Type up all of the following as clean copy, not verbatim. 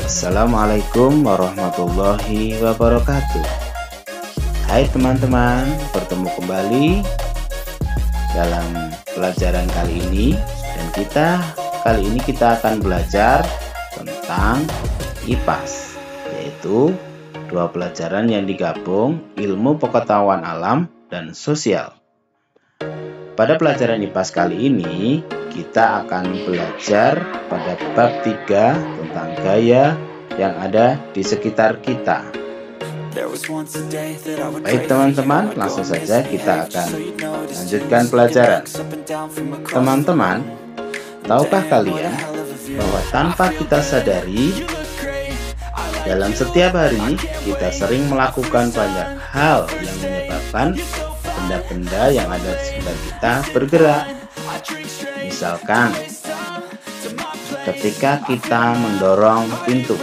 Assalamualaikum warahmatullahi wabarakatuh. Hai teman-teman, bertemu kembali dalam pelajaran kali ini. Dan kali ini kita akan belajar tentang IPAS, yaitu dua pelajaran yang digabung, ilmu pengetahuan alam dan sosial. Pada pelajaran IPAS kali ini kita akan belajar pada bab 3 tentang gaya yang ada di sekitar kita. Baik teman-teman, langsung saja kita akan lanjutkan pelajaran. Teman-teman, tahukah kalian bahwa tanpa kita sadari, dalam setiap hari kita sering melakukan banyak hal yang menyebabkan benda-benda yang ada di sekitar kita bergerak. Misalkan ketika kita mendorong pintu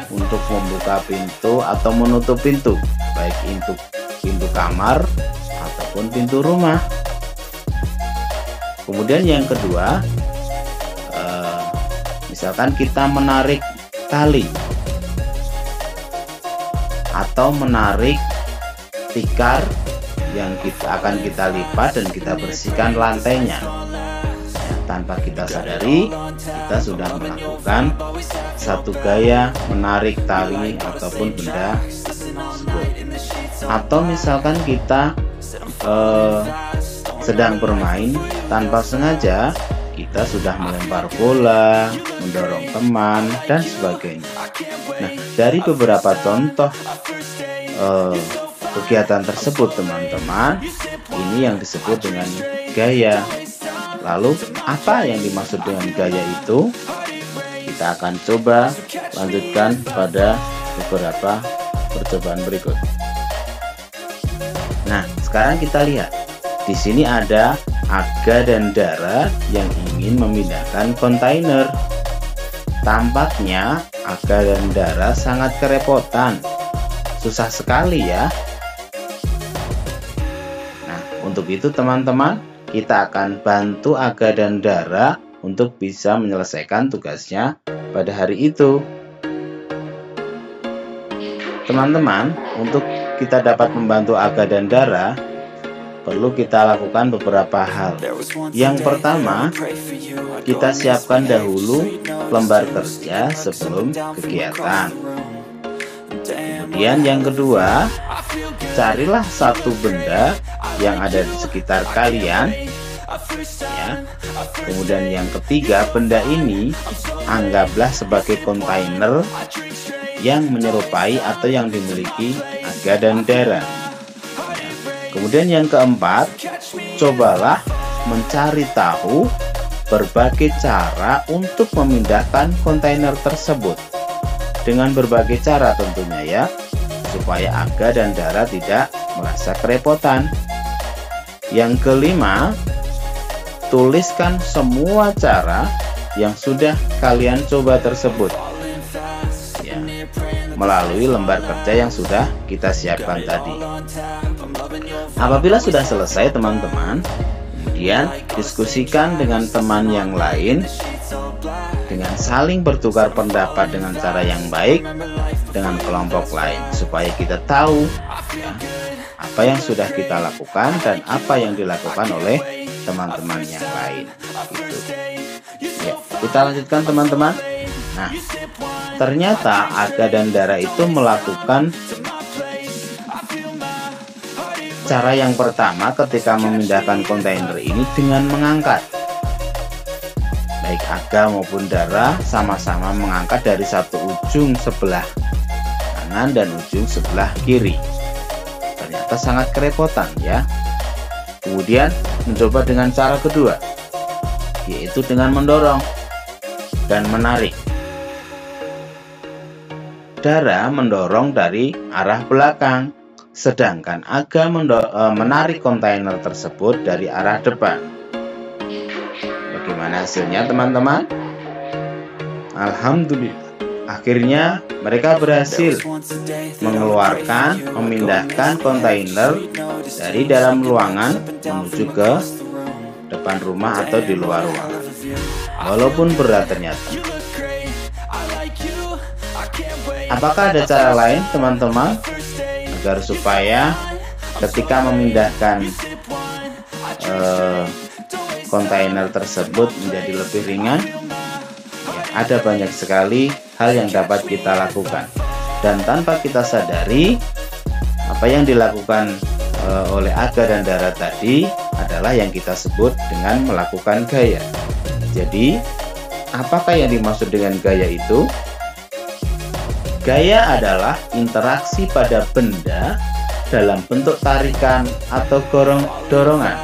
untuk membuka pintu atau menutup pintu, baik itu pintu kamar ataupun pintu rumah. Kemudian yang kedua, misalkan kita menarik tali atau menarik tikar yang akan kita lipat dan kita bersihkan lantainya. Tanpa kita sadari, kita sudah melakukan satu gaya menarik tali ataupun benda tersebut. Atau misalkan kita sedang bermain, tanpa sengaja kita sudah melempar bola, mendorong teman, dan sebagainya. Nah, dari beberapa contoh kegiatan tersebut teman-teman, ini yang disebut dengan gaya. Lalu apa yang dimaksud dengan gaya itu? Kita akan coba lanjutkan pada beberapa percobaan berikut. Nah, sekarang kita lihat. Di sini ada Aga dan Dara yang ingin memindahkan kontainer. Tampaknya Aga dan Dara sangat kerepotan. Susah sekali ya. Untuk itu teman-teman, kita akan bantu Aga dan Dara untuk bisa menyelesaikan tugasnya pada hari itu. Teman-teman, untuk kita dapat membantu Aga dan Dara, perlu kita lakukan beberapa hal. Yang pertama, kita siapkan dahulu lembar kerja sebelum kegiatan. Kemudian yang kedua, carilah satu benda yang ada di sekitar kalian ya. Kemudian yang ketiga, benda ini anggaplah sebagai kontainer yang menyerupai atau yang dimiliki Aga dan Dara ya. Kemudian yang keempat, cobalah mencari tahu berbagai cara untuk memindahkan kontainer tersebut. Dengan berbagai cara tentunya ya, supaya Aga dan Dara tidak merasa kerepotan. Yang kelima, tuliskan semua cara yang sudah kalian coba tersebut ya, melalui lembar kerja yang sudah kita siapkan tadi. Apabila sudah selesai teman-teman, kemudian diskusikan dengan teman yang lain dengan saling bertukar pendapat dengan cara yang baik dengan kelompok lain, supaya kita tahu ya, apa yang sudah kita lakukan dan apa yang dilakukan oleh teman-teman yang lain gitu. Ya, kita lanjutkan teman-teman. Nah, ternyata Aga dan Dara itu melakukan cara yang pertama ketika memindahkan kontainer ini dengan mengangkat. Baik Aga maupun Dara sama-sama mengangkat dari satu ujung sebelah kanan dan ujung sebelah kiri. Ternyata sangat kerepotan ya. Kemudian mencoba dengan cara kedua, yaitu dengan mendorong dan menarik. Dara mendorong dari arah belakang, sedangkan Aga menarik kontainer tersebut dari arah depan. Bagaimana hasilnya teman-teman? Alhamdulillah, akhirnya mereka berhasil memindahkan kontainer dari dalam ruangan menuju ke depan rumah atau di luar ruangan. Walaupun berat ternyata. apakah ada cara lain teman-teman agar supaya ketika memindahkan kontainer tersebut menjadi lebih ringan? Ada banyak sekali hal yang dapat kita lakukan, dan tanpa kita sadari apa yang dilakukan oleh Aga dan Dara tadi adalah yang kita sebut dengan melakukan gaya. Jadi apakah yang dimaksud dengan gaya itu? Gaya adalah interaksi pada benda dalam bentuk tarikan atau dorongan,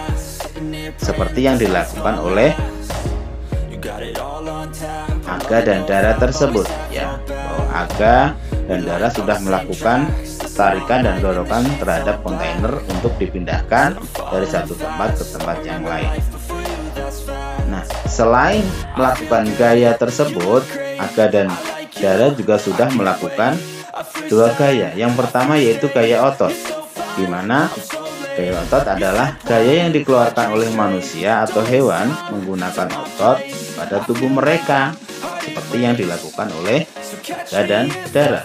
seperti yang dilakukan oleh Aga dan Dara tersebut, ya, bahwa Aga dan Dara sudah melakukan tarikan dan dorongan terhadap kontainer untuk dipindahkan dari satu tempat ke tempat yang lain. Nah, selain melakukan gaya tersebut, Aga dan Dara juga sudah melakukan dua gaya. Yang pertama yaitu gaya otot, di mana gaya otot adalah gaya yang dikeluarkan oleh manusia atau hewan menggunakan otot pada tubuh mereka, seperti yang dilakukan oleh Aga dan Dara.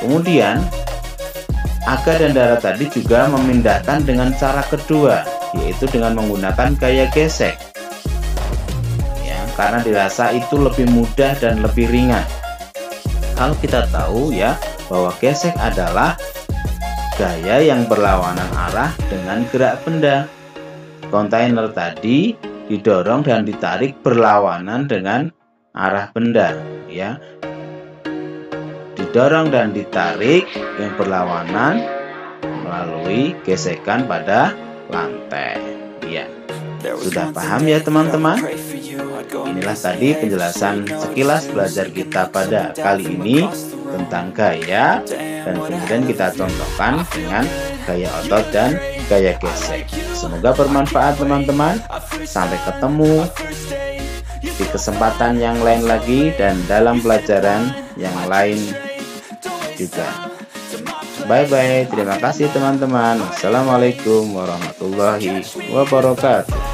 Kemudian Aga dan Dara tadi juga memindahkan dengan cara kedua, yaitu dengan menggunakan gaya gesek, ya, karena dirasa itu lebih mudah dan lebih ringan. Kalau kita tahu ya bahwa gesek adalah gaya yang berlawanan arah dengan gerak benda. Kontainer tadi didorong dan ditarik berlawanan dengan arah benda, ya. Didorong dan ditarik yang berlawanan melalui gesekan pada lantai, ya. Sudah paham ya teman-teman? Inilah tadi penjelasan sekilas belajar kita pada kali ini tentang gaya, dan kemudian kita contohkan dengan gaya otot dan gaya gesek. Semoga bermanfaat teman-teman. Sampai ketemu di kesempatan yang lain lagi dan dalam pelajaran yang lain juga. Bye bye. Terima kasih teman-teman. Wassalamualaikum warahmatullahi wabarakatuh.